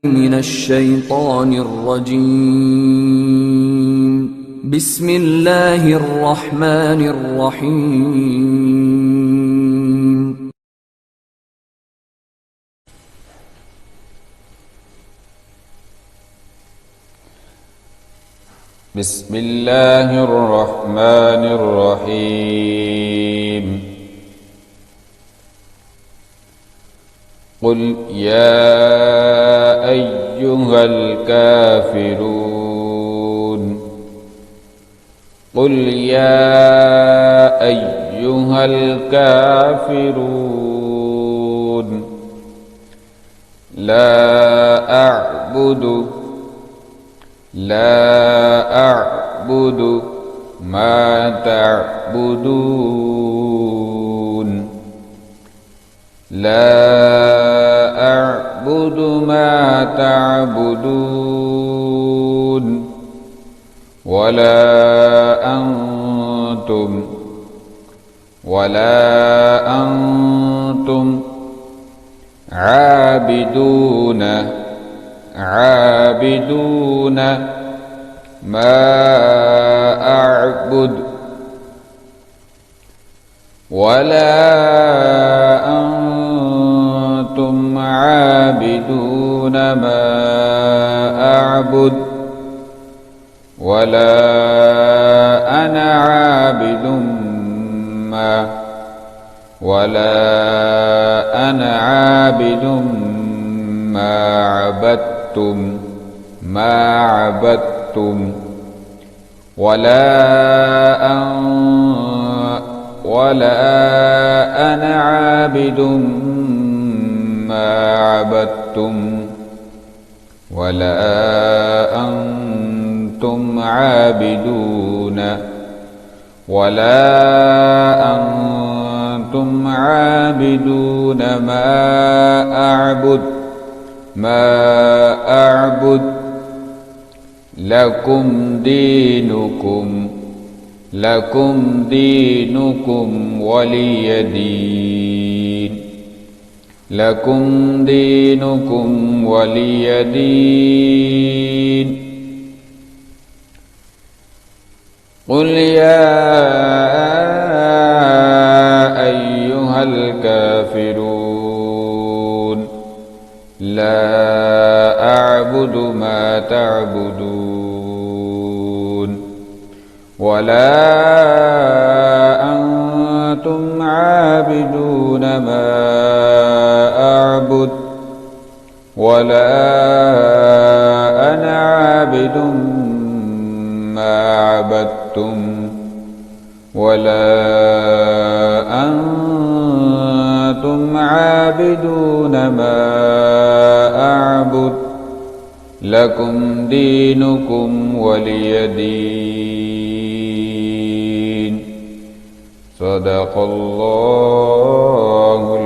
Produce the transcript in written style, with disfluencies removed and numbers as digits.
من الشيطان الرجيم. بسم الله الرحمن الرحيم. بسم الله الرحمن الرحيم. قل يا أيها الكافرون قل يا أيها الكافرون لا أعبد ما تعبدون لا أعبد ما تعبدون ولا أنتم عابدون ما أعبد ولا أنتم عابدون ما أعبد ولا أنا عابد ما عبدتم ولا أنا عابد ما عبدتم ولا أنتم عابدون ما أعبد لكم دينكم ولي دين. قل يا أيها الكافرون لا أعبد ما تعبدون ولا أنتم عابدون ما أعبد ولا أنا عابد ما عبدتم ولا أنتم عابدون ما أعبد لكم دينكم ولي دين. صدق الله